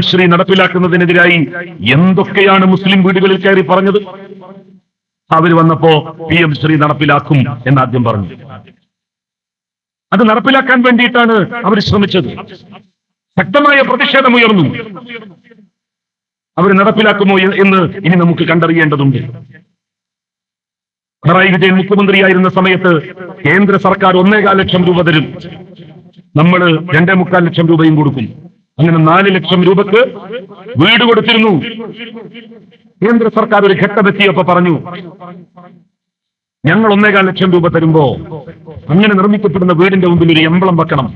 ശ്രീ നടപ്പിലാക്കുന്നതിനെതിരായി എന്തൊക്കെയാണ് മുസ്ലിം വീടുകളിൽ കയറി പറഞ്ഞത്. അവർ വന്നപ്പോ ശ്രീ നടപ്പിലാക്കും എന്നാദ്യം പറഞ്ഞു. അത് നടപ്പിലാക്കാൻ വേണ്ടിയിട്ടാണ് അവർ ശ്രമിച്ചത്. ശക്തമായ പ്രതിഷേധമുയർന്നു. അവർ നടപ്പിലാക്കുമോ എന്ന് ഇനി നമുക്ക് കണ്ടറിയേണ്ടതുണ്ട്. പിണറായി വിജയൻ മുഖ്യമന്ത്രിയായിരുന്ന സമയത്ത് കേന്ദ്ര സർക്കാർ 1.25 ലക്ഷം രൂപ തരും, നമ്മൾ 2.25 ലക്ഷം രൂപയും കൊടുക്കും. അങ്ങനെ 4 ലക്ഷം രൂപക്ക് വീട് കൊടുത്തിരുന്നു. കേന്ദ്ര സർക്കാർ ഒരു ഘട്ടമെത്തിയപ്പോ പറഞ്ഞു, ഞങ്ങൾ 1.25 ലക്ഷം രൂപ തരുമ്പോ അങ്ങനെ നിർമ്മിക്കപ്പെടുന്ന വീടിന്റെ മുമ്പിൽ ഒരു എംബ്ലം വെക്കണം,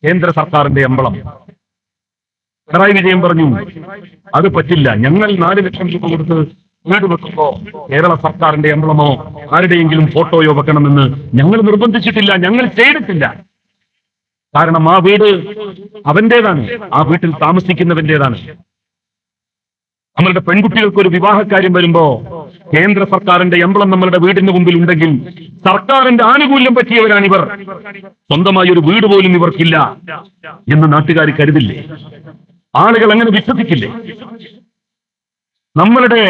കേന്ദ്ര സർക്കാരിന്റെ എംബ്ലം. പിണറായി വിജയൻ പറഞ്ഞു, അത് പറ്റില്ല, ഞങ്ങൾ 4 ലക്ഷം രൂപ കൊടുത്ത് വീട് വെക്കുമ്പോ കേരള സർക്കാരിന്റെ എംബ്ലമോ ആരുടെയെങ്കിലും ഫോട്ടോയോ വെക്കണമെന്ന് ഞങ്ങൾ നിർബന്ധിച്ചിട്ടില്ല, ഞങ്ങൾ ചെയ്തിട്ടില്ല. കാരണം ആ വീട് അവന്റേതാണ്, ആ വീട്ടിൽ താമസിക്കുന്നവന്റേതാണ്. നമ്മളുടെ പെൺകുട്ടികൾക്ക് ഒരു വിവാഹക്കാര്യം വരുമ്പോ കേന്ദ്ര സർക്കാരിന്റെ എംബ്ലം നമ്മളുടെ വീടിന്റെ മുമ്പിൽ ഉണ്ടെങ്കിൽ സർക്കാരിന്റെ ആനുകൂല്യം പറ്റിയവരാണിവർ, സ്വന്തമായി ഒരു വീട് പോലും ഇവർക്കില്ല എന്ന് നാട്ടുകാർ കരുതില്ലേ? ആളുകൾ അങ്ങനെ വിശ്വസിക്കില്ലേ? നമ്മളുടെ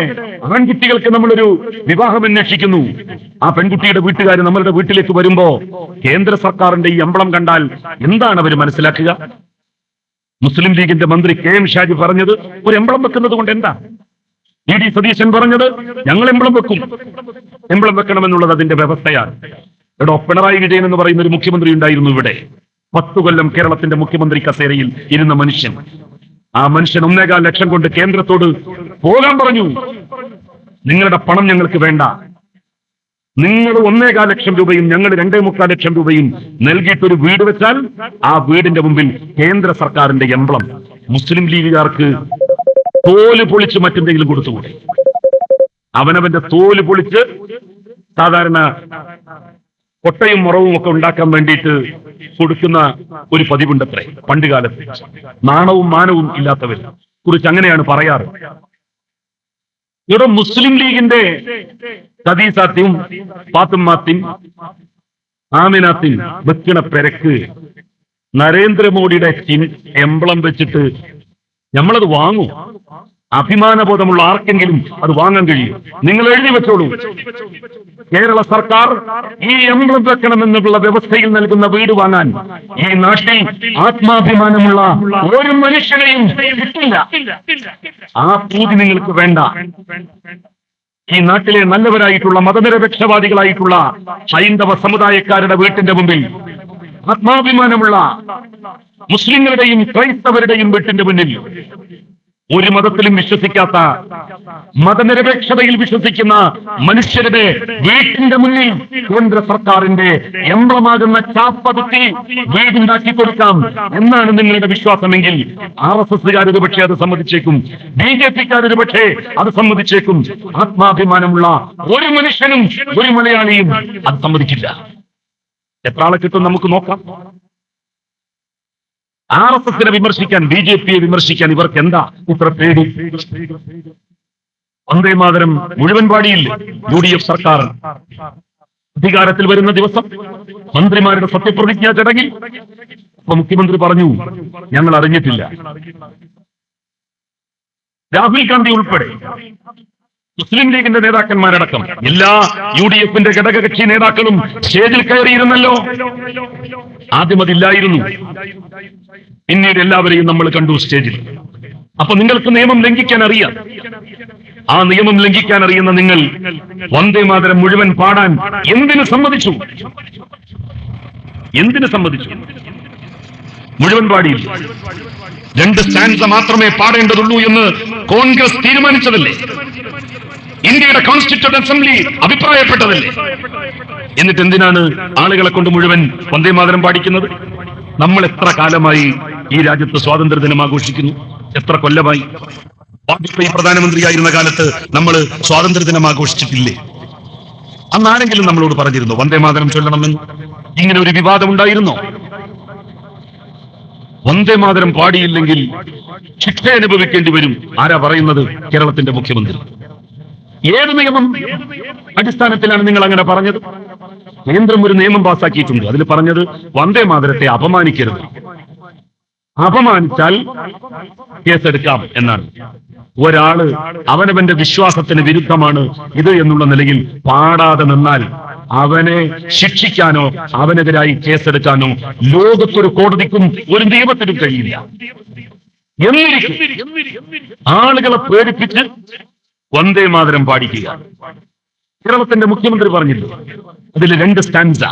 ആൺകുട്ടികൾക്ക് നമ്മളൊരു വിവാഹം അന്വേഷിക്കുന്നു, ആ പെൺകുട്ടിയുടെ വീട്ടുകാർ നമ്മളുടെ വീട്ടിലേക്ക് വരുമ്പോ കേന്ദ്ര സർക്കാരിന്റെ ഈ എംബ്ലം കണ്ടാൽ എന്താണ് അവർ മനസ്സിലാക്കുക? മുസ്ലിം ലീഗിന്റെ മന്ത്രി KM ഷാജി പറഞ്ഞത് ഒരു എംബ്ലം വെക്കുന്നത് കൊണ്ട് എന്താ? ED സതീശൻ പറഞ്ഞത് ഞങ്ങൾ എംബ്ലം വെക്കും, എംബ്ലം വെക്കണമെന്നുള്ളത് അതിന്റെ വ്യവസ്ഥയാണ്. എടോ, പിണറായി വിജയൻ എന്ന് പറയുന്ന ഒരു മുഖ്യമന്ത്രി ഉണ്ടായിരുന്നു ഇവിടെ. 10 കൊല്ലം കേരളത്തിന്റെ മുഖ്യമന്ത്രി കസേരയിൽ ഇരുന്ന മനുഷ്യൻ. ആ മനുഷ്യൻ 1.25 ലക്ഷം കൊണ്ട് കേന്ദ്രത്തോട് പോകാൻ പറഞ്ഞു. നിങ്ങളുടെ പണം ഞങ്ങൾക്ക് വേണ്ട, നിങ്ങൾ 1.25 ലക്ഷം രൂപയും ഞങ്ങൾ 2.25 ലക്ഷം രൂപയും നൽകിയിട്ടൊരു വീട് വെച്ചാൽ ആ വീടിന്റെ മുമ്പിൽ കേന്ദ്ര സർക്കാരിന്റെ എംബ്ലം. മുസ്ലിം ലീഗുകാർക്ക് തോല് പൊളിച്ച് മറ്റെന്തെങ്കിലും കൊടുത്തുകൂടെ? അവനവന്റെ തോല് പൊളിച്ച് സാധാരണ കൊട്ടയും മുറവും ഒക്കെ ഉണ്ടാക്കാൻ വേണ്ടിയിട്ട് കൊടുക്കുന്ന ഒരു പതിവുണ്ടത്രേ പണ്ടുകാലത്ത്. നാണവും മാനവും ഇല്ലാത്തവരെ കുറിച്ച് അങ്ങനെയാണ് പറയാറ്. ഇവിടെ മുസ്ലിം ലീഗിന്റെ സതീസാത്തിയും ഫാത്തിമാത്തിയും ആമിനാത്തിയും വെക്കണ പെരക്ക് നരേന്ദ്രമോദിയുടെ എംബ്ലം വെച്ചിട്ട് നമ്മളത് വാങ്ങും. അഭിമാനബോധമുള്ള ആർക്കെങ്കിലും അത് വാങ്ങാൻ കഴിയും. നിങ്ങൾ എഴുതി വെച്ചോളൂ, കേരള സർക്കാർ ഈ എംബ്ലം വെക്കണമെന്നുള്ള വ്യവസ്ഥയിൽ നൽകുന്ന വീട് വാങ്ങാൻ ഈ നാട്ടിൽ ആത്മാഭിമാനമുള്ള ഒരു മനുഷ്യനെയും കിട്ടില്ല. ആ പൂതി നിങ്ങൾക്ക് വേണ്ട. ഈ നാട്ടിലെ നല്ലവരായിട്ടുള്ള മതനിരപേക്ഷവാദികളായിട്ടുള്ള ഹൈന്ദവ സമുദായക്കാരുടെ വീട്ടിന്റെ മുമ്പിൽ, ആത്മാഭിമാനമുള്ള മുസ്ലിങ്ങളുടെയും ക്രൈസ്തവരുടെയും വീട്ടിന്റെ മുന്നിൽ, ഒരു മതത്തിലും വിശ്വസിക്കാത്ത മതനിരപേക്ഷതയിൽ വിശ്വസിക്കുന്ന മനുഷ്യരുടെ വീട്ടിന്റെ മുന്നിൽ കേന്ദ്ര സർക്കാരിന്റെ എംബ്ലമാകുന്ന ചാപ്പകുത്തി വീടുണ്ടാക്കി കൊടുക്കാം എന്നാണ് നിങ്ങളുടെ വിശ്വാസമെങ്കിൽ RSSകാരൊരു പക്ഷേ അത് സമ്മതിച്ചേക്കും, BJPക്കാരൊരു പക്ഷേ അത് സമ്മതിച്ചേക്കും. ആത്മാഭിമാനമുള്ള ഒരു മനുഷ്യനും ഒരു മലയാളിയും അത് സമ്മതിക്കില്ല. എത്ര ആളെ കിട്ടും നമുക്ക് നോക്കാം. RSSനെ വിമർശിക്കാൻ, BJPയെ വിമർശിക്കാൻ ഇവർക്ക് എന്താ ഇത്ര പേടി? വന്ദേമാതരം മുഴുവൻ പാടിയില്ലേ UDF സർക്കാർ അധികാരത്തിൽ വരുന്ന ദിവസം മന്ത്രിമാരുടെ സത്യപ്രതിജ്ഞാ ചടങ്ങിൽ? അപ്പൊ മുഖ്യമന്ത്രി പറഞ്ഞു, ഞങ്ങൾ അറിഞ്ഞിട്ടില്ല. രാഹുൽ ഗാന്ധി ഉൾപ്പെടെ മുസ്ലിം ലീഗിന്റെ നേതാക്കന്മാരടക്കം എല്ലാ UDFന്റെ ഘടകകക്ഷി നേതാക്കളും സ്റ്റേജിൽ കയറിയിരുന്നല്ലോ. ആദ്യം അതില്ലായിരുന്നു, പിന്നീട് എല്ലാവരെയും നമ്മൾ കണ്ടു സ്റ്റേജിൽ. അപ്പൊ നിങ്ങൾക്ക് നിയമം ലംഘിക്കാൻ അറിയാം. ആ നിയമം ലംഘിക്കാൻ അറിയുന്ന നിങ്ങൾ വന്ദേമാതരം മുഴുവൻ പാടാൻ എന്തിനു സമ്മതിച്ചു? എന്തിനു സമ്മതിച്ചു? മുഴുവൻ പാടിയില്ല. 2 സ്റ്റാൻസ മാത്രമേ പാടേണ്ടതുള്ളൂ എന്ന് കോൺഗ്രസ് തീരുമാനിച്ചതല്ലേ? ഇന്ത്യയുടെ കോൺസ്റ്റിറ്റ്യൂന്റ് അസംബ്ലി അഭിപ്രായപ്പെട്ടതല്ലേ? എന്നിട്ട് എന്തിനാണ് ആളുകളെ കൊണ്ട് മുഴുവൻ വന്ദേമാതരം പാടിക്കുന്നത്? നമ്മൾ എത്ര കാലമായി ഈ രാജ്യത്ത് സ്വാതന്ത്ര്യദിനം ആഘോഷിക്കുന്നു? എത്ര കൊല്ലമായി? വാജ്പേയി പ്രധാനമന്ത്രിയായിരുന്ന കാലത്ത് നമ്മൾ സ്വാതന്ത്ര്യദിനം ആഘോഷിച്ചിട്ടില്ലേ? അന്നാരെങ്കിലും നമ്മളോട് പറഞ്ഞിരുന്നോ വന്ദേമാതരം ചൊല്ലണമെന്ന്? ഇങ്ങനെ ഒരു വിവാദം ഉണ്ടായിരുന്നോ? വന്ദേമാതരം പാടിയില്ലെങ്കിൽ ശിക്ഷ അനുഭവിക്കേണ്ടി വരും. ആരാ പറയുന്നത്? കേരളത്തിന്റെ മുഖ്യമന്ത്രി. ഏത് നിയമം അടിസ്ഥാനത്തിലാണ് നിങ്ങൾ അങ്ങനെ പറഞ്ഞത്? കേന്ദ്രം ഒരു നിയമം പാസാക്കിയിട്ടുണ്ട്. അതിൽ പറഞ്ഞത് വന്ദേമാതരത്തെ അപമാനിക്കരുത്. അപമാനിച്ചാൽ കേസെടുക്കാം എന്നാണ്. ഒരാള് അവനവന്റെ വിശ്വാസത്തിന് വിരുദ്ധമാണ് ഇത് എന്നുള്ള നിലയിൽ പാടാതെ നിന്നാൽ അവനെ ശിക്ഷിക്കാനോ അവനെതിരായി കേസെടുക്കാനോ ലോകത്തൊരു കോടതിക്കും ഒരു നിയമത്തിനും കഴിയില്ല. എന്നിരിക്കും ആളുകളെ പേടിപ്പിച്ച് വന്ദേ മാതരം പാടിക്കുക. കേരളത്തിന്റെ മുഖ്യമന്ത്രി പറഞ്ഞില്ലേ, അതിൽ 2 സ്റ്റാൻസ,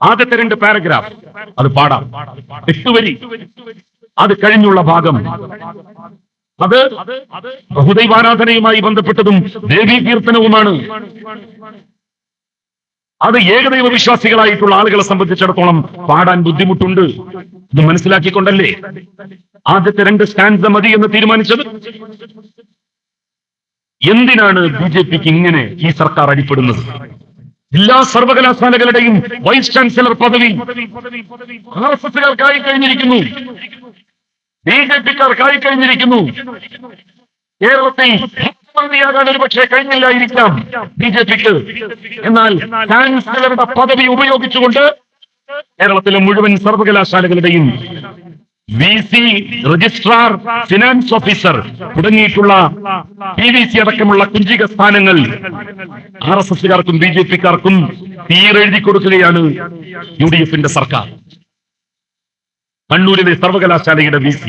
ആദ്യത്തെ 2 പാരഗ്രാഫ് അത് പാടാം, 8 വരി. അത് കഴിഞ്ഞുള്ള ഭാഗം അത് ബഹുദൈവാരാധനയുമായി ബന്ധപ്പെട്ടതും ദേവീ കീർത്തനവുമാണ്. അത് ഏകദൈവ വിശ്വാസികളായിട്ടുള്ള ആളുകളെ സംബന്ധിച്ചിടത്തോളം പാടാൻ ബുദ്ധിമുട്ടുണ്ട്. ഇത് മനസ്സിലാക്കിക്കൊണ്ടല്ലേ ആദ്യത്തെ 2 സ്റ്റാൻസ മതി എന്ന് തീരുമാനിച്ചത്. എന്തിനാണ് BJPക്ക് ഇങ്ങനെ ഈ സർക്കാർ അടിപ്പെടുന്നത്? എല്ലാ സർവകലാശാലകളുടെയും വൈസ് ചാൻസലർ പദവി RSSകാർക്കായി കഴിഞ്ഞിരിക്കുന്നു, BJPക്കാർക്കായി കഴിഞ്ഞിരിക്കുന്നു. കേരളത്തിൽ മുഖ്യമന്ത്രിയാകാൻ ഒരു പക്ഷേ കഴിഞ്ഞില്ലായിരിക്കാം BJPക്ക്. എന്നാൽ ചാൻസലറുടെ പദവി ഉപയോഗിച്ചുകൊണ്ട് കേരളത്തിലെ മുഴുവൻ സർവകലാശാലകളുടെയും VC, രജിസ്ട്രാർ, ഫിനാൻസ് ഓഫീസർ തുടങ്ങിയിട്ടുള്ള PVC അടക്കമുള്ള കുഞ്ചിക സ്ഥാനങ്ങൾ RSSകാർക്കും BJPക്കാർക്കും തീരെഴുതി കൊടുക്കുകയാണ് UDFന്റെ സർക്കാർ. കണ്ണൂരിലെ സർവകലാശാലയുടെ VC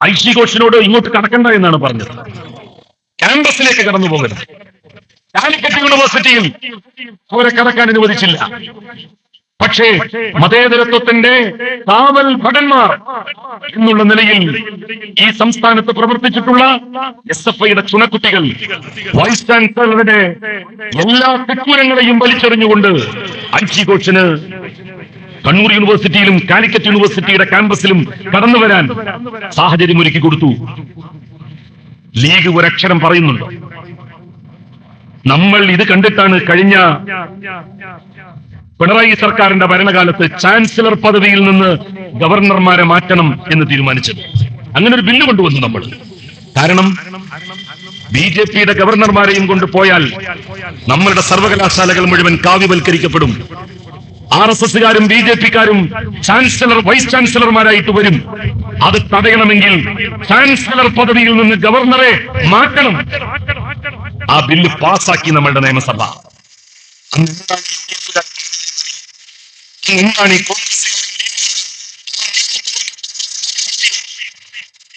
ഐഷി ഘോഷിനോട് ഇങ്ങോട്ട് കടക്കണ്ട എന്നാണ് പറഞ്ഞത്. ക്യാമ്പസിലേക്ക് കടന്നു പോകരുത്. കാലിക്കറ്റ് യൂണിവേഴ്സിറ്റിയിൽ അവരെ കടക്കാൻ അനുവദിച്ചില്ല. പക്ഷേ മതേതരത്വത്തിന്റെ കാവൽ ഭടന്മാർ എന്നുള്ള നിലയിൽ ഈ സംസ്ഥാനത്ത് പ്രവർത്തിച്ചിട്ടുള്ള SFIയുടെ ചുണക്കുട്ടികൾ വൈസ് ചാൻസലറുടെ എല്ലാ തെക്കൂരങ്ങളെയും വലിച്ചെറിഞ്ഞുകൊണ്ട് ഐഷി ഘോഷിന് കണ്ണൂർ യൂണിവേഴ്സിറ്റിയിലും കാലിക്കറ്റ് യൂണിവേഴ്സിറ്റിയുടെ ക്യാമ്പസിലും കടന്നു വരാൻ സാഹചര്യം ഒരുക്കി കൊടുത്തു. ലീഗ് ഒരക്ഷരം പറയുന്നുണ്ട്. നമ്മൾ ഇത് കണ്ടിട്ടാണ് കഴിഞ്ഞ പിണറായി സർക്കാരിന്റെ ഭരണകാലത്ത് ചാൻസലർ പദവിയിൽ നിന്ന് ഗവർണർമാരെ മാറ്റണം എന്ന് തീരുമാനിച്ചത്. അങ്ങനെ ഒരു ബില്ല് കൊണ്ടുവന്നു നമ്മൾ. കാരണം BJPയുടെ ഗവർണർമാരെയും കൊണ്ടുപോയാൽ നമ്മളുടെ സർവകലാശാലകൾ മുഴുവൻ കാവ്യവൽക്കരിക്കപ്പെടും. RSSകാരും BJPക്കാരും ചാൻസലർ വൈസ് ചാൻസലർമാരായിട്ട് വരും. അത് തടയണമെങ്കിൽ ചാൻസലർ പദവിയിൽ നിന്ന് ഗവർണറെ മാറ്റണം. ആ ബില്ല് പാസാക്കി നമ്മളുടെ നിയമസഭ.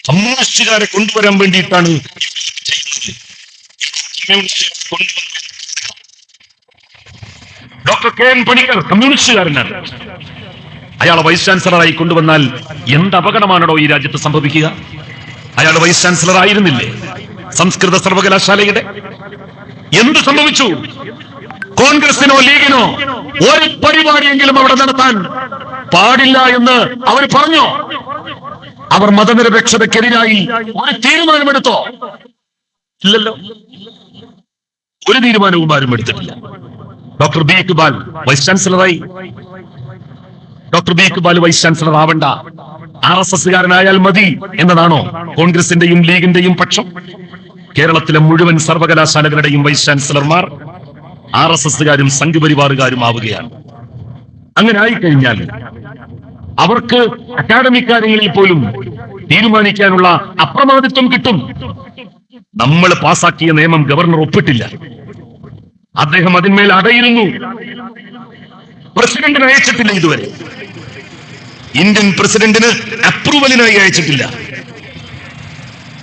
കമ്മ്യൂണിസ്റ്റുകാരെ കൊണ്ടുവരാൻ വേണ്ടിയിട്ടാണ് ഡോക്ടർ KN പണിക്കർ കമ്മ്യൂണിസ്റ്റുകാരനാണ്. അയാളെ വൈസ് ചാൻസലറായി കൊണ്ടുവന്നാൽ എന്ത് അപകടമാണോ ഈ രാജ്യത്ത് സംഭവിക്കുക? അയാൾ വൈസ് ചാൻസലർ ആയിരുന്നില്ലേ സംസ്കൃത സർവകലാശാലയുടെ? എന്ത് സംഭവിച്ചു? കോൺഗ്രസിനോ ലീഗിനോ ഒരു പരിപാടിയെങ്കിലും അവിടെ നടത്താൻ പാടില്ല എന്ന് അവർ പറഞ്ഞോ? അവർ മതനിരപേക്ഷതയ്ക്കെതിരായി ഒരു തീരുമാനമെടുത്തോ? ഇല്ലല്ലോ, ഒരു തീരുമാനവും ആരും എടുത്തിട്ടില്ല. Doctor B. ഇക്ബാൽ വൈസ് ചാൻസലറായി. Doctor B. Iqbal vice chancellor ആവണ്ട, RSSകാരനായാൽ മതി എന്നതാണോ കോൺഗ്രസിന്റെയും ലീഗിന്റെയും പക്ഷം? കേരളത്തിലെ മുഴുവൻ സർവകലാശാലകളുടെയും വൈസ് ചാൻസലർമാർ RSSകാരും സംഘപരിവാറുകാരും ആവുകയാണ്. അങ്ങനെ ആയിക്കഴിഞ്ഞാൽ അവർക്ക് അക്കാഡമിക് കാര്യങ്ങളിൽ പോലും തീരുമാനിക്കാനുള്ള അപ്രമാദിത്വം കിട്ടും. നമ്മൾ പാസാക്കിയ നിയമം ഗവർണർ ഒപ്പിട്ടില്ല. അദ്ദേഹം അതിന്മേൽ അടയിരുന്നു. പ്രസിഡന്റിന് അയച്ചിട്ടില്ല ഇതുവരെ. ഇന്ത്യൻ പ്രസിഡന്റിന് അപ്രൂവലിനായി അയച്ചിട്ടില്ല.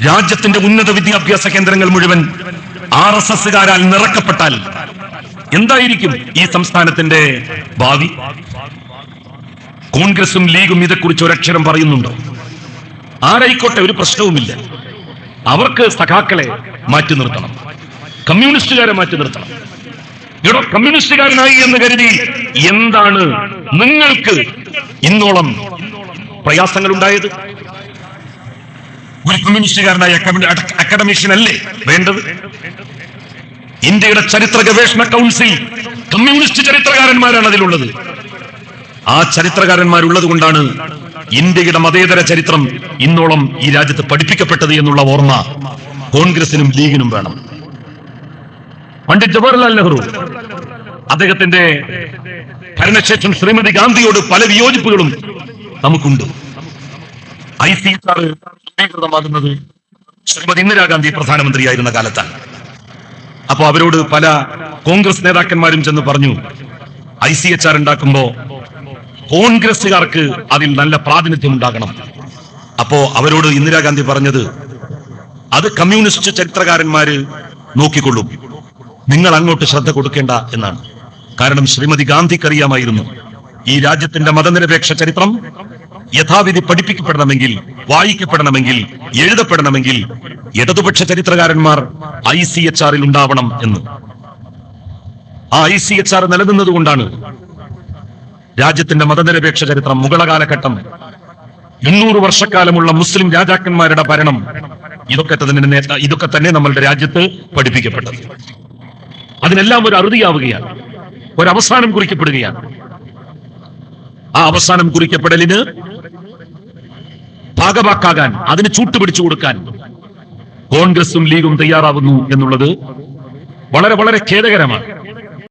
രാജ്യത്തിന്റെ ഉന്നത വിദ്യാഭ്യാസ കേന്ദ്രങ്ങൾ മുഴുവൻ RSSകാരാൽ നിറക്കപ്പെട്ടാൽ എന്തായിരിക്കും ഈ സംസ്ഥാനത്തിന്റെ ഭാവി? കോൺഗ്രസും ലീഗും ഇതേക്കുറിച്ച് ഒരക്ഷരം പറയുന്നുണ്ടോ? ആരായിക്കോട്ടെ, ഒരു പ്രശ്നവുമില്ല. അവർക്ക് സഖാക്കളെ മാറ്റി നിർത്തണം, കമ്മ്യൂണിസ്റ്റുകാരെ മാറ്റി നിർത്തണം. ഇവിടെ കമ്മ്യൂണിസ്റ്റുകാരനായി എന്ന് കരുതി എന്താണ് നിങ്ങൾക്ക് ഇന്നോളം പ്രയാസങ്ങൾ ഉണ്ടായത്? ഒരു കമ്മ്യൂണിസ്റ്റുകാരനായ അക്കാഡമിഷ്യൻ അല്ലേ വേണ്ടത്? ഇന്ത്യയുടെ ചരിത്ര ഗവേഷണ കൗൺസിൽ കമ്മ്യൂണിസ്റ്റ് ചരിത്രകാരന്മാരാണ് അതിലുള്ളത്. ആ ചരിത്രകാരന്മാരുള്ളത് കൊണ്ടാണ് ഇന്ത്യയുടെ മതേതര ചരിത്രം ഇന്നോളം ഈ രാജ്യത്ത് പഠിപ്പിക്കപ്പെട്ടത് എന്നുള്ള ഓർമ്മ കോൺഗ്രസിനും ലീഗിനും വേണം. പണ്ഡിറ്റ് ജവഹർലാൽ നെഹ്റു അദ്ദേഹത്തിന്റെ ഭരണശേഷം ശ്രീമതി ഗാന്ധിയോട് പല വിയോജിപ്പുകളും നമുക്കുണ്ട്. ICHR രൂപീകൃതമാകുന്നത് ശ്രീമതി ഇന്ദിരാഗാന്ധി പ്രധാനമന്ത്രിയായിരുന്ന കാലത്താണ്. അപ്പോ അവരോട് പല കോൺഗ്രസ് നേതാക്കന്മാരും ചെന്ന് പറഞ്ഞു, ICHR ഉണ്ടാക്കുമ്പോ കോൺഗ്രസുകാർക്ക് അതിൽ നല്ല പ്രാതിനിധ്യം ഉണ്ടാകണം. അപ്പോ അവരോട് ഇന്ദിരാഗാന്ധി പറഞ്ഞത്, അത് കമ്മ്യൂണിസ്റ്റ് ചരിത്രകാരന്മാര് നോക്കിക്കൊള്ളും, നിങ്ങൾ അങ്ങോട്ട് ശ്രദ്ധ കൊടുക്കേണ്ട എന്നാണ്. കാരണം ശ്രീമതി ഗാന്ധിക്കറിയാമായിരുന്നു, ഈ രാജ്യത്തിന്റെ മതനിരപേക്ഷ ചരിത്രം യഥാവിധി പഠിപ്പിക്കപ്പെടണമെങ്കിൽ, വായിക്കപ്പെടണമെങ്കിൽ, എഴുതപ്പെടണമെങ്കിൽ ഇടതുപക്ഷ ചരിത്രകാരന്മാർ ICHR ഉണ്ടാവണം എന്ന്. ആ ICHR നിലനിന്നതുകൊണ്ടാണ് രാജ്യത്തിന്റെ മതനിരപേക്ഷ ചരിത്രം, മുഗള കാലഘട്ടം, 800 വർഷക്കാലമുള്ള മുസ്ലിം രാജാക്കന്മാരുടെ ഭരണം, ഇതൊക്കെ തന്നെ നമ്മളുടെ രാജ്യത്ത് പഠിപ്പിക്കപ്പെട്ടത്. അതിനെല്ലാം ഒരു അറുതിയാവുകയാണ്, ഒരവസാനം കുറിക്കപ്പെടുകയാണ്. ആ അവസാനം കുറിക്കപ്പെടലിന് ഭാഗവാക്കാകാൻ, അതിന് ചൂട്ടുപിടിച്ചു കൊടുക്കാൻ കോൺഗ്രസും ലീഗും തയ്യാറാവുന്നു എന്നുള്ളത് വളരെ വളരെ ഖേദകരമാണ്.